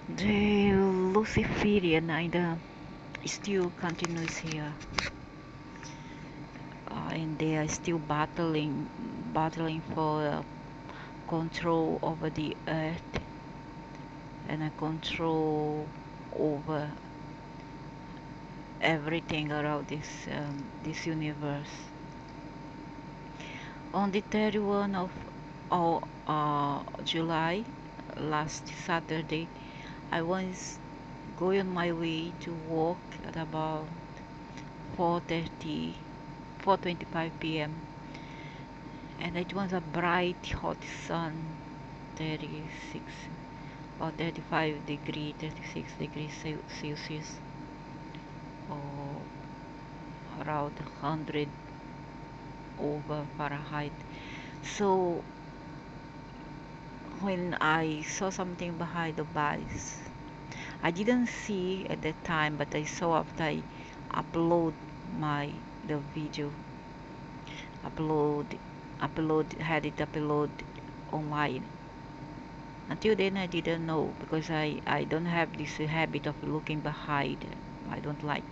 The Luciferian either still continues here, and they are still battling for control over the earth and a control over everything around this universe. On the 31 of July, last Saturday, I was going on my way to work at about 4:30, 4:25 p.m. and it was a bright hot sun, 36 or 36 degrees Celsius, or around 100 over Fahrenheit. So when I saw something behind the bars, I didn't see at that time, but I saw after I upload the video, upload had it upload online. Until then I didn't know, because I don't have this habit of looking behind. I don't like.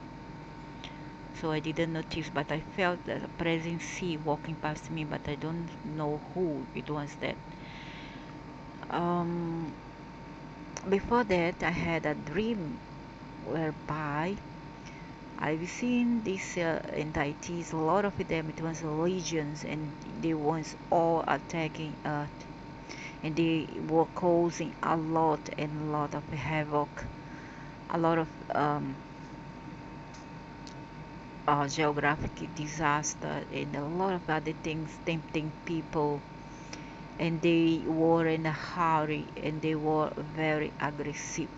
So I didn't notice, but I felt that a presence walking past me, but I don't know who it was that. Um, Before that, I had a dream whereby I've seen these entities, a lot of them, it was legions, and they was all attacking Earth, and they were causing a lot of havoc, a lot of geographic disaster, and a lot of other things, tempting people, and they were in a hurry, and they were very aggressive.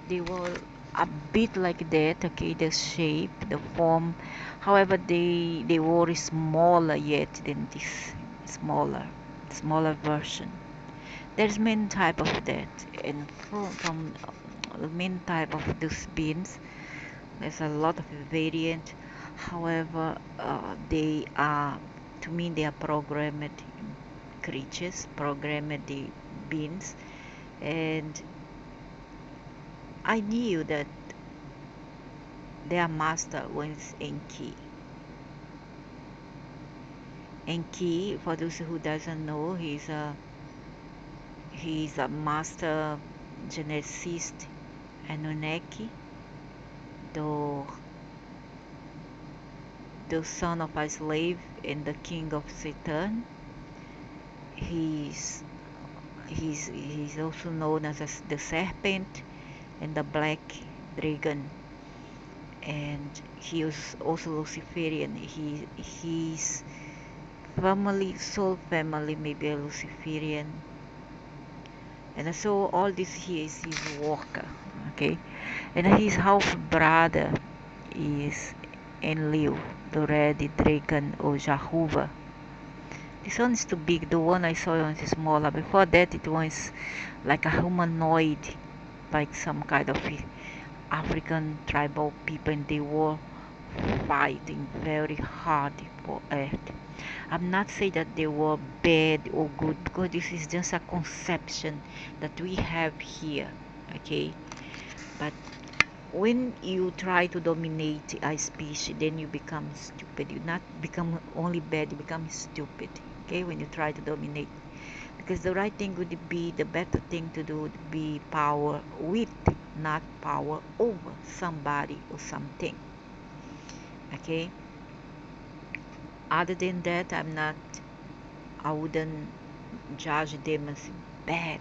They were a bit like that, okay, the shape, the form. However, they were smaller yet than this, smaller version. There's many type of that, and from the main type of those beans, there's a lot of variant. However, they are, to me, they are programmed creatures, programmed the beings, and I knew that their master was Enki. Enki, for those who doesn't know, he's a master geneticist, Anunnaki, the son of a slave and the king of Satan. He's he's also known as the serpent and the black dragon, and he was also Luciferian. His family, soul family, maybe a Luciferian, and so all this he is his worker, okay, and his half brother is Enlil, the red dragon, or Jehovah. This one is too big. The one I saw was smaller. Before that, it was like a humanoid, like some kind of African tribal people, and they were fighting very hard for Earth. I'm not saying that they were bad or good, because this is just a conception that we have here, okay? But when you try to dominate a species, then you become stupid. You not become only bad, you become stupid, okay, when you try to dominate. Because the right thing would be, the better thing to do would be power with, not power over somebody or something, okay? Other than that, I wouldn't judge them as bad,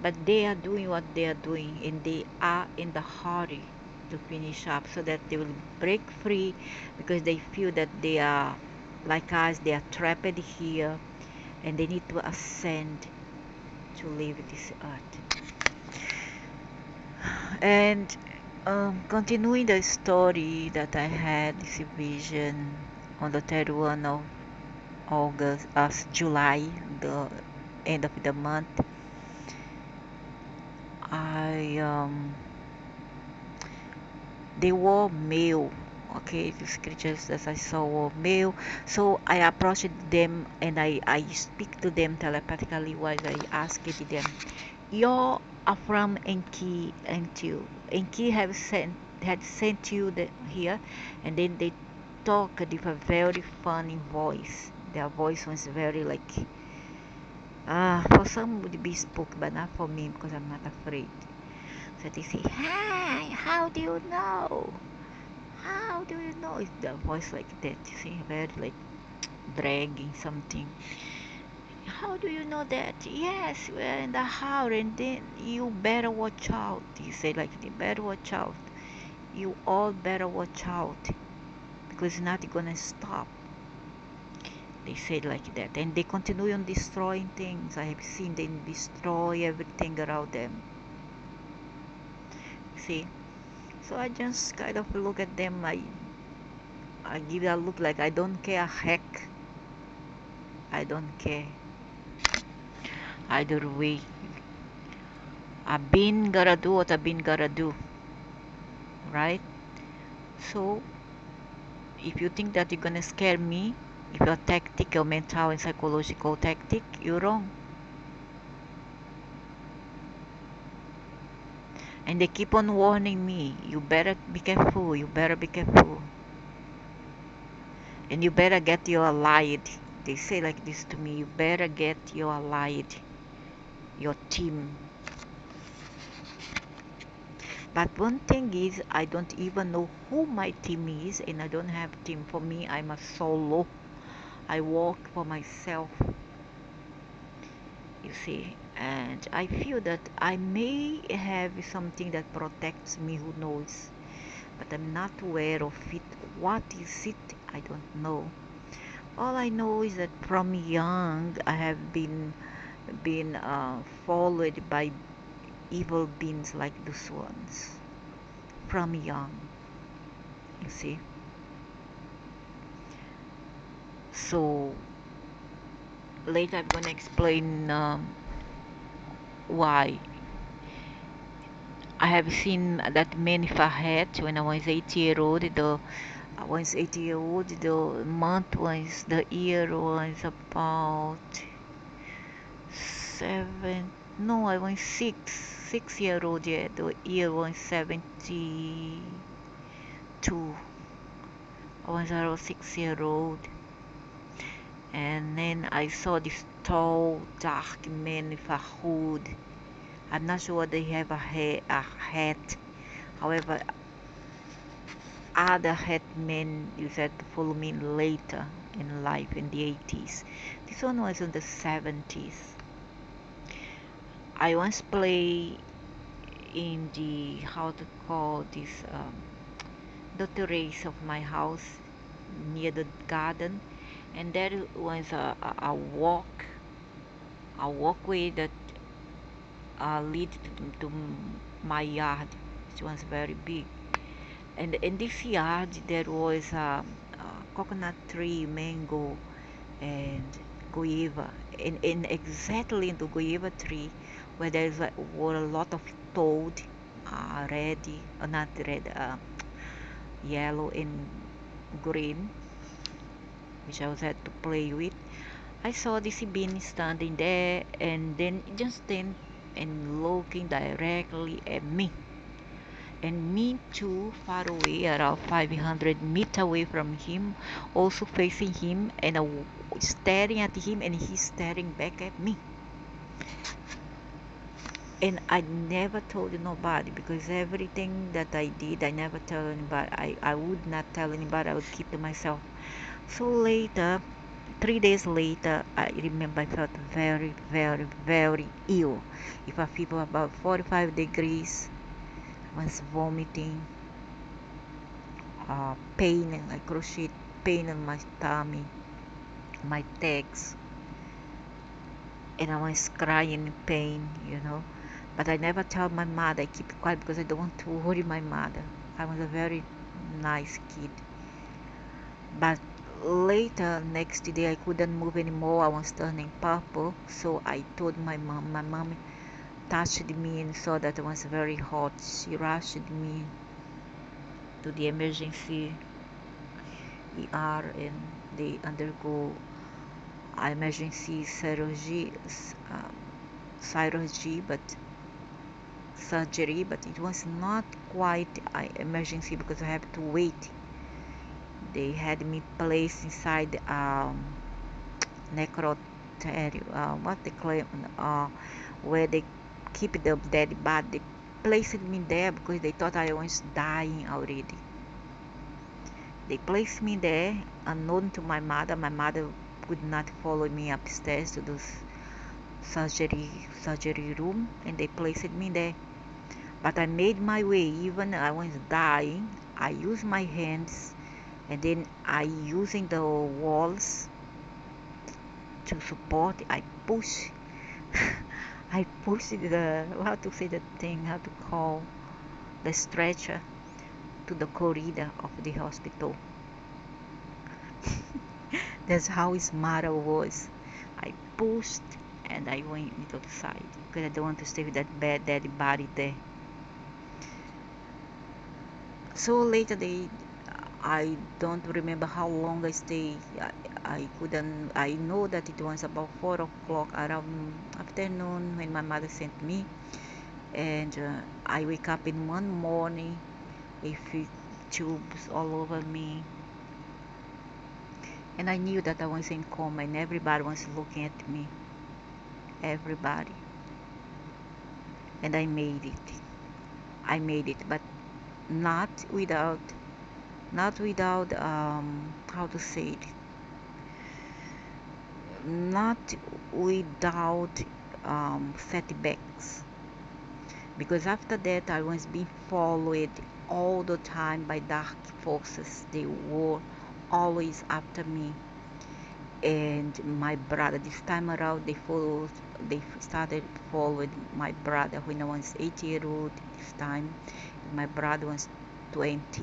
but they are doing what they are doing, and they are in the hurry to finish up so that they will break free, because they feel that they are like us, they are trapped here, and they need to ascend to leave this earth. And continuing the story that I had, this vision on the 31 of August, as July, the end of the month, I they were male, okay, these creatures that I saw were male. So I approached them, and I speak to them telepathically while I asked them, your from Enki until Enki had sent you here, and then they talked with a very funny voice. Their voice was very like for some would be spook, but not for me because I'm not afraid. So they say, "Hi, how do you know? How do you know?" It's the voice like that. You see, very like dragging something. How do you know that? Yes, we're in the house, and then you better watch out. He said like, you better watch out. You all better watch out because it's not gonna stop. They said like that, and they continue on destroying things. I have seen them destroy everything around them. See, so I just kind of look at them. I give a look like I don't care a heck. I don't care. Either way, I've been gotta do what I've been gotta do, right? So if you think that you're gonna scare me, if your tactical, mental, and psychological tactic, you're wrong. And they keep on warning me, you better be careful, you better be careful. And you better get your allied. They say like this to me, you better get your allied, your team. But one thing is, I don't even know who my team is, and I don't have team. For me, I'm a solo. I walk for myself, you see. And I feel that I may have something that protects me, who knows. But I'm not aware of it. What is it? I don't know. All I know is that from young I have been followed by evil beings like those ones. From young, you see. So later I'm gonna explain why. I have seen that many Fahet when I was 8 year old. I was 8 year old. The month was, the year was about 7. No, I was 6 year old. Yeah, the year was 72. I was around 6 year old, and then I saw this tall, dark man with a hood. I'm not sure they have a hat. However, other hat men used to follow me later in life in the 80s. This one was in the 70s. I once played in the, how to call this, the terrace of my house near the garden, and there was a walkway that lead to my yard, which was very big. And in this yard there was a coconut tree, mango, and guava. And exactly in the guava tree, where were a lot of toad, red, not red, yellow and green, which I was had to play with. I saw this bean standing there, and then it just stand and looking directly at me. And me too, far away, around 500 meters away from him, also facing him, and staring at him, and he's staring back at me. And I never told nobody, because everything that I did, I never tell anybody. I would not tell anybody. I would keep to myself. So later, 3 days later, I remember I felt very, very, very ill. If a fever about 45 degrees, I was vomiting, pain, and I crochet pain in my tummy, my legs, and I was crying in pain. But I never tell my mother. I keep quiet because I don't want to worry my mother. I was a very nice kid. But later, next day, I couldn't move anymore. I was turning purple. So I told my mom. My mom touched me and saw that I was very hot. She rushed me to the emergency ER, and they undergo emergency surgery, but surgery, but it was not quite emergency because I have to wait. They had me placed inside necroterial, what they claim, where they keep the dead body. They placed me there because they thought I was dying already. They placed me there unknown to my mother. My mother could not follow me upstairs to the surgery room, and they placed me there. But I made my way. Even I was dying, I used my hands, and then I using the walls to support. I push I pushed the, how to say the thing, how to call, the stretcher to the corridor of the hospital. That's how smart I was. I pushed and I went into the side because I don't want to stay with that bad dead body there. So later I don't remember how long I stayed. I couldn't. I know that it was about 4 o'clock around afternoon when my mother sent me, and I wake up in one morning with tubes all over me, and I knew that I was in coma, and everybody was looking at me. Everybody, and I made it. I made it, but not without, how to say it, not without setbacks, because after that I was being followed all the time by dark forces. They were always after me, and my brother, this time around they started following my brother when I was 8 years old. This time my brother was 20.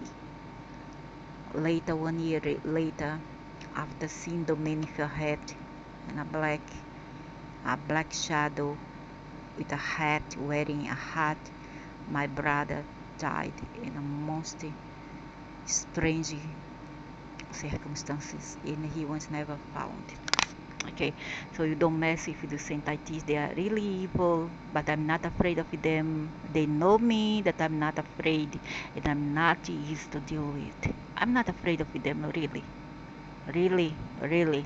Later, 1 year later, after seeing Domenico head and a black shadow with a hat, wearing a hat, my brother died in a most strange circumstances, and he was never found. Okay, so you don't mess with the Saint ITs. They are really evil, but I'm not afraid of them. They know me that I'm not afraid, and I'm not easy to deal with. I'm not afraid of them, really, really, really.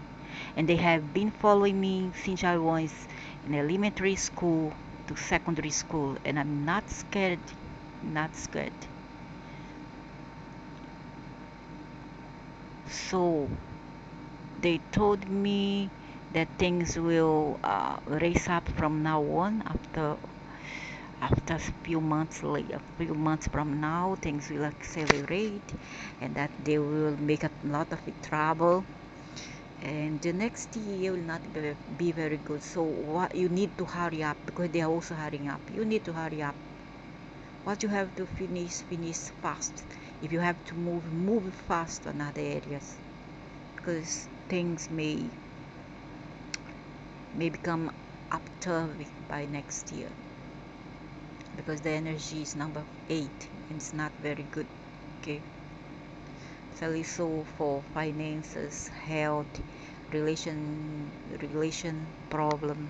And they have been following me since I was in elementary school to secondary school, and I'm not scared, not scared. So they told me that things will raise up from now on. After a few months from now, things will accelerate, and that they will make a lot of trouble, and the next year will not be very good. So what you need to hurry up, because they are also hurrying up. You need to hurry up. What you have to finish fast. If you have to move fast to other areas, because things may become upturvy by next year, because the energy is number 8 and it's not very good. Okay, so for finances, health, relation problem,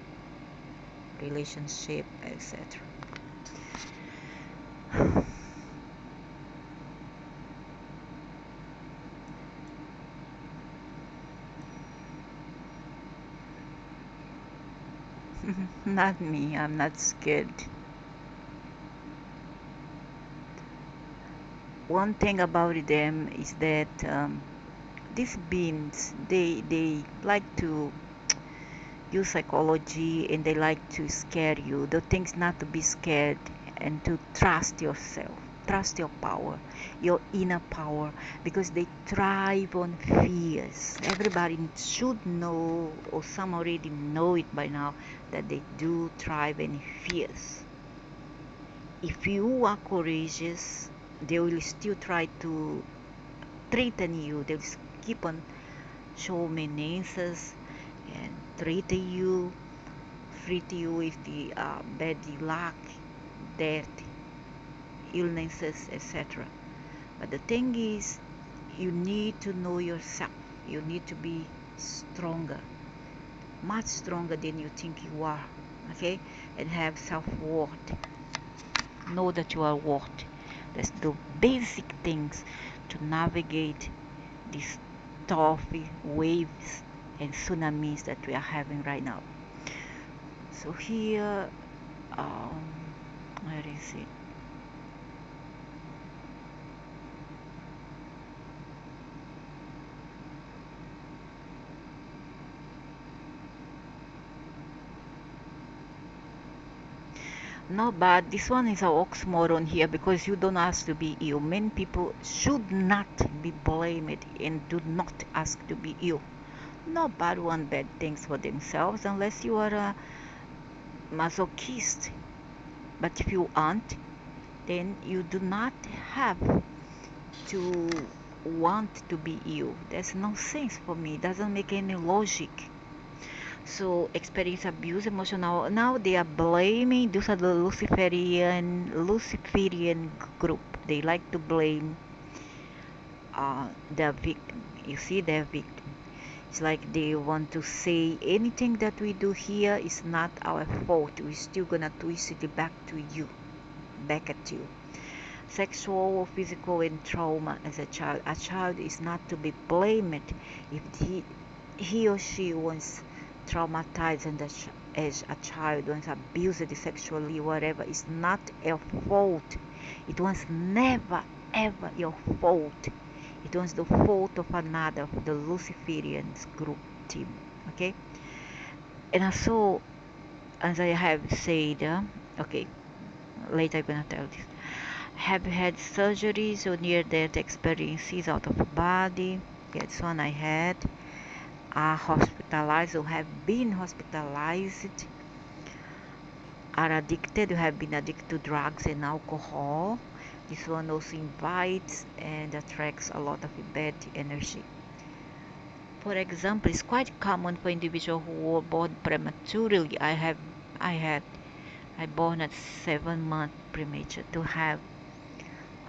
relationship, etc. Not me, I'm not scared. One thing about them is that these beings, they like to use psychology, and they like to scare you. The thing's not to be scared, and to trust yourself, trust your power, your inner power, because they thrive on fears. Everybody should know, or some already know it by now, that they do thrive in fears. If you are courageous, they will still try to threaten you. They'll keep on showing menaces and threaten you with the bad luck, death, illnesses, etc. But the thing is, you need to know yourself. You need to be stronger, much stronger than you think you are, okay? And have self-worth. know that you are worth. That's the basic things to navigate these tough waves and tsunamis that we are having right now. So here, where is it? No, but this one is an oxymoron here because you don't ask to be ill. Many people should not be blamed and do not ask to be ill. Nobody want bad things for themselves unless you are a masochist. But if you aren't, then you do not have to want to be ill. There's no sense for me. It doesn't make any logic. So experience abuse emotional. Now they are blaming. Those are the Luciferian group. They like to blame the victim. You see, their victim. It's like they want to say anything that we do here is not our fault. We're still gonna twist it back to you, back at you. Sexual, physical, and trauma as a child. A child is not to be blamed if he or she was traumatized and as a child, was abused sexually, whatever. It's not your fault. It was never ever your fault. It was the fault of another, of the Luciferian group team. Okay, and also, as I have said, okay, later I'm gonna tell this. Have had surgeries or near-death experiences out of body. That's one I had. Are hospitalized or have been hospitalized. Are addicted or have been addicted to drugs and alcohol. This one also invites and attracts a lot of bad energy. For example, it's quite common for individuals who were born prematurely. I born at 7 months premature to have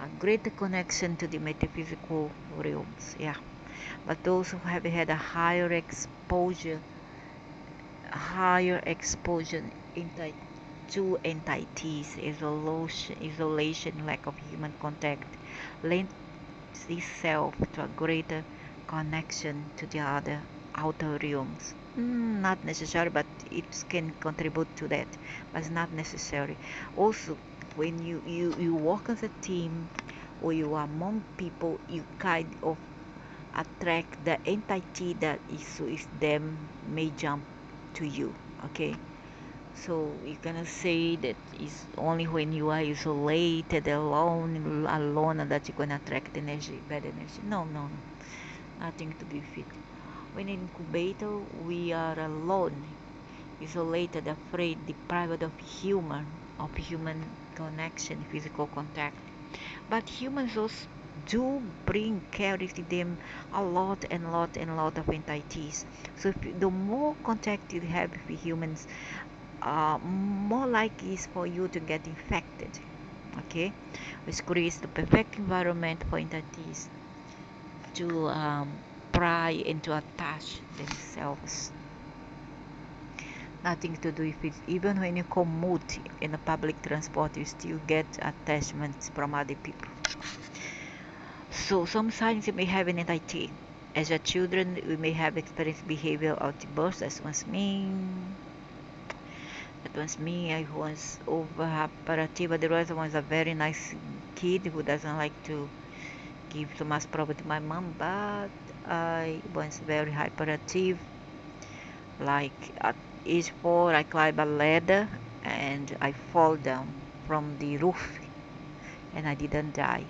a greater connection to the metaphysical realms. Yeah, but those who have had a higher exposure to entities, isolation, lack of human contact, lends itself to a greater connection to the other outer realms. Not necessary, but it can contribute to that, but it's not necessary. Also, when you work as a team or you are among people, you kind of attract the entity that is them may jump to you. Okay, so you cannot say that it's only when you are isolated, alone, that you're gonna attract energy, bad energy. No, no, no, nothing to be fit. When in incubator, we are alone, isolated, afraid, deprived of human connection, physical contact. But humans also do carry them a lot and lot of entities. So if the more contact you have with humans, more likely is for you to get infected. Okay, which creates the perfect environment for entities to pry and to attach themselves. Nothing to do with it. Even when you commute in a public transport, you still get attachments from other people. So some signs you may have an entity. As a children, we may have experienced behavioral outbursts. That was me. I was overhyperactive. But the other was a very nice kid who doesn't like to give too much problem to my mom. But I was very hyperactive. Like at age 4, I climb a ladder and I fall down from the roof, and I didn't die,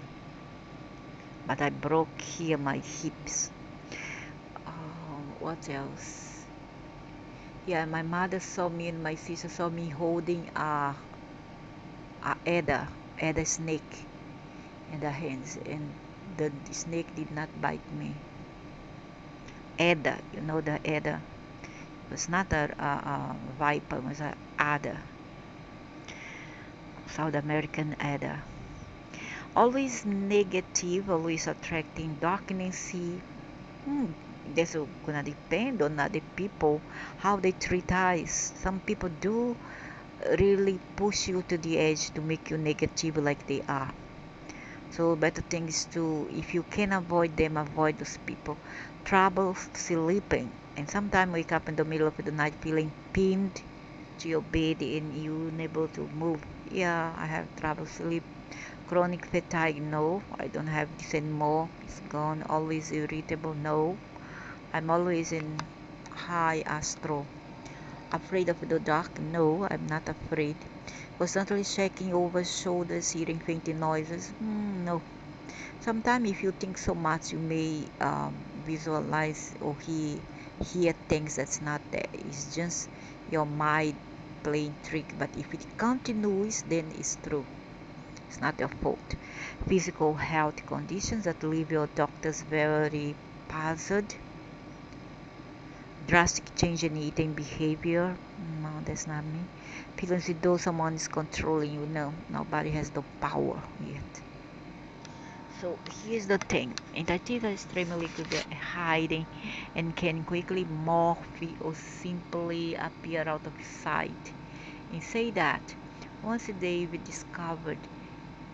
but I broke here my hips. What else? Yeah, my mother saw me and my sister saw me holding a adder snake in the hands, and the snake did not bite me. Adder, you know the adder. It was not a viper, it was an adder. South American adder. Always negative, always attracting darkness. That's gonna depend on other people how they treat us. Some people do really push you to the edge to make you negative like they are. So better thing is to, if you can avoid them, avoid those people. Trouble sleeping, and sometimes wake up in the middle of the night feeling pinned to your bed and you unable to move. Yeah, I have trouble sleep. Chronic fatigue, no, I don't have this anymore. It's gone. Always irritable, no. I'm always in high astro. Afraid of the dark, no, I'm not afraid. Constantly checking over shoulders, hearing faint noises, no. Sometimes if you think so much, you may visualize or hear things that's not there. It's just your mind playing trick. But if it continues, then it's true. It's not your fault. Physical health conditions that leave your doctors very puzzled. Drastic change in eating behavior. No, that's not me. Feelings as though someone is controlling you. No, nobody has the power yet. So here's the thing. Entities are extremely good at hiding and can quickly morph or simply appear out of sight. And say that once they've discovered,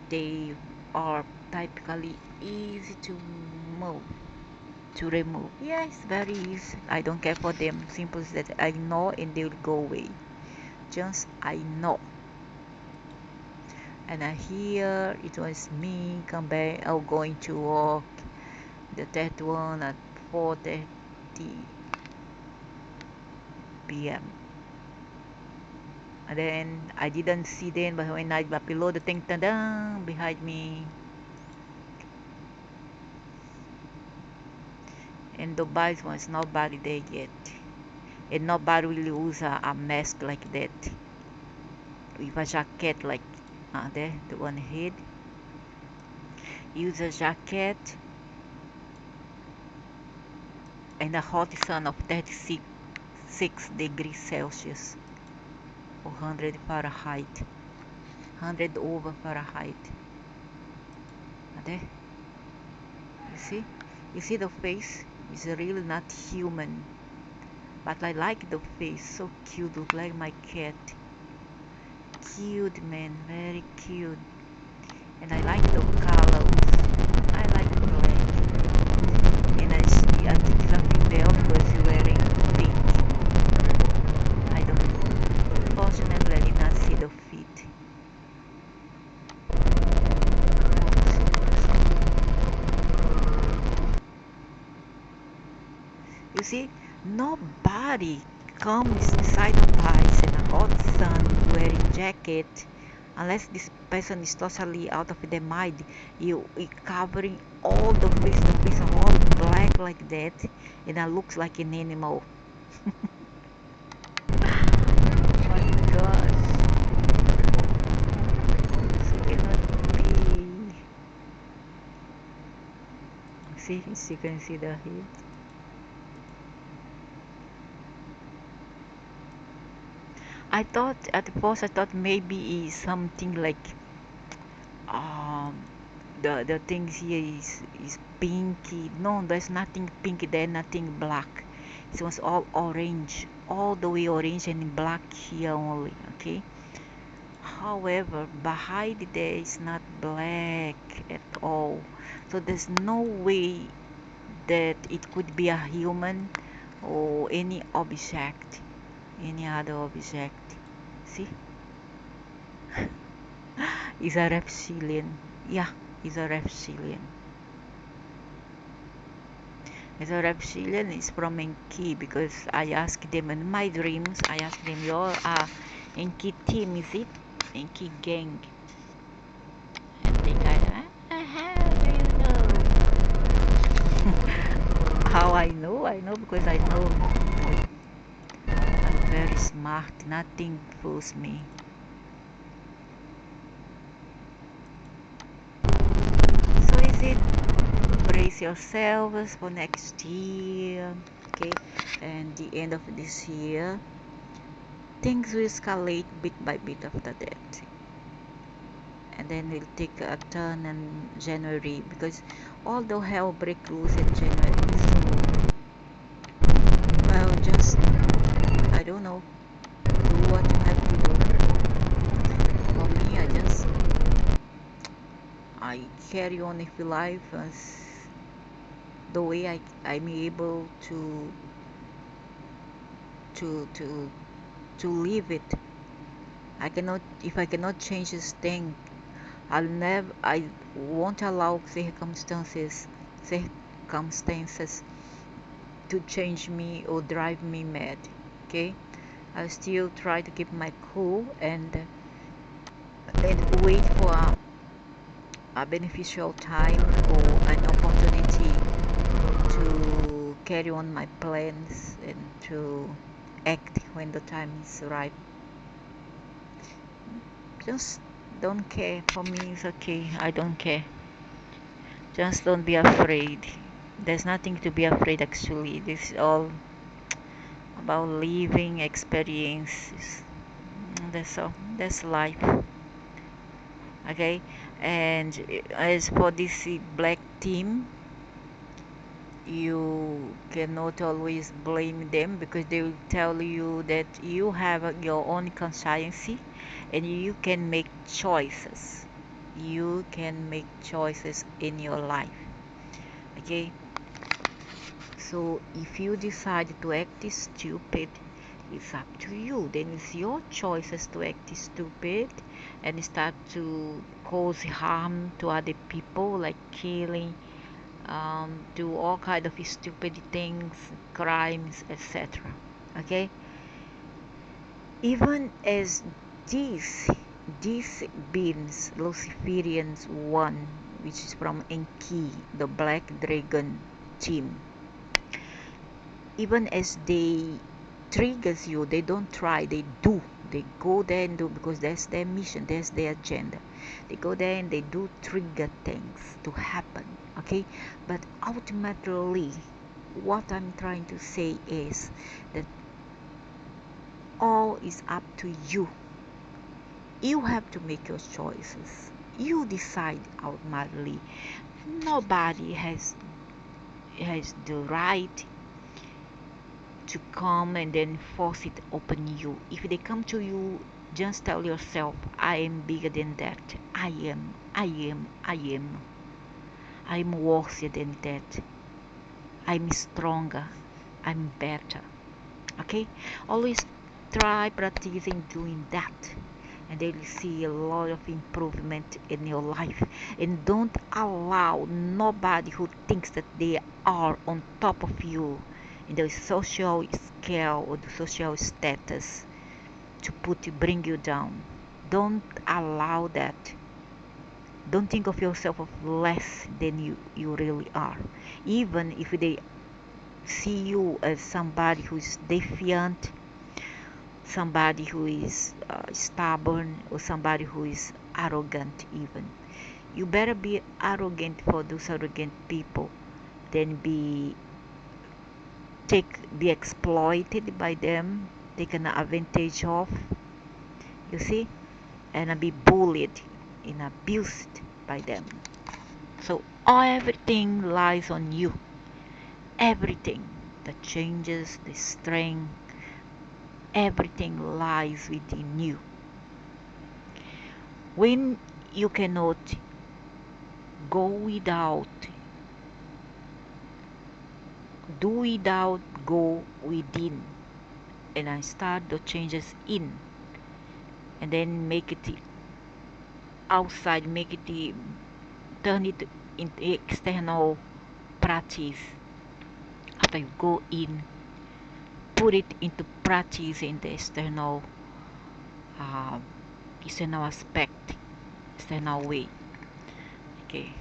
they are typically easy to move, to remove. Yeah, it's very easy. I don't care for them. Simple as that. I know and they will go away. Just I know. And I hear it was me come back. I'm going to work. The third one at 4:30 p.m. And then I didn't see them, but when I got below the thing, ta-da, behind me. And the bike was nobody there yet. And nobody will use a mask like that. With a jacket like there, the one head. Use a jacket and a hot sun of 36 degrees Celsius or 100 Fahrenheit. 100 over Fahrenheit. There. You see? You see the face? It's really not human. But I like the face. So cute. Look like my cat. Cute, man. Very cute. And I like the colors. I like black. And I see, I think it's a female because she's wearing pink. I don't know. Fortunately, I did not see the feet. You see, nobody comes inside of ice in a hot sun wearing jacket unless this person is totally out of their mind. You covering all the face all black like that, and it looks like an animal. My gosh, this cannot be. See, you can see the head. I thought at first I thought maybe it's something like um the things here is pinky. No, there's nothing pink there, nothing black. It was all orange, all the way orange and black here only. Okay. However, behind there is not black at all. So there's no way that it could be a human or any object, any other object. See? Is a reptilian. Yeah, he's a reptilian. As a reptilian is from Enki because I asked them in my dreams, I asked them, your Enki team, is it? Enki gang. And they kind of, how do you know? How I know? I know because I know. I'm very smart, nothing fools me. So is it? Brace yourselves for next year, okay? And the end of this year, things will escalate bit by bit after that. And then we'll take a turn in January because although hell break loose in January, so well, just I don't know, do what you have to do. I carry on with life as the way I'm able to to to live it. If I cannot change this thing, I won't allow circumstances to change me or drive me mad. Okay, I still try to keep my cool and wait for a beneficial time or an opportunity to carry on my plans and to act when the time is right. Just don't care. For me, it's okay. I don't care. Just don't be afraid. There's nothing to be afraid actually. This is all about living experiences. That's all. That's life. Okay. And as for this black team, you cannot always blame them because they will tell you that you have your own conscience and you can make choices. You can make choices in your life. Okay, so if you decide to act stupid, it's up to you. Then it's your choices to act stupid and start to cause harm to other people, like killing, do all kind of stupid things, crimes, etc. Okay, even as these these beings, Luciferians one, which is from Enki, the Black Dragon team, even as they triggers you, they don't try, they do. They go there and do because that's their mission, that's their agenda. They go there and they do trigger things to happen. Okay, but ultimately, what I'm trying to say is that all is up to you. You have to make your choices. You decide ultimately. Nobody has the right to come and then force it upon you. If they come to you, just tell yourself, I am bigger than that. I'm worthier than that. I'm stronger. I'm better. Okay? Always try practicing doing that. And then you see a lot of improvement in your life. And don't allow nobody who thinks that they are on top of you in the social scale or the social status to bring you down. Don't allow that. Don't think of yourself of less than you really are. Even if they see you as somebody who is defiant, somebody who is stubborn, or somebody who is arrogant. Even you better be arrogant for those arrogant people than be exploited by them, taken advantage of, you see, and be bullied and abused by them. So everything lies on you. Everything, the changes, the strength, everything lies within you. When you cannot go without, do without, go within, and I start the changes in, and then make it outside, turn it into external practice. After you go in, put it into practice in the uh, external aspect, external way. Okay.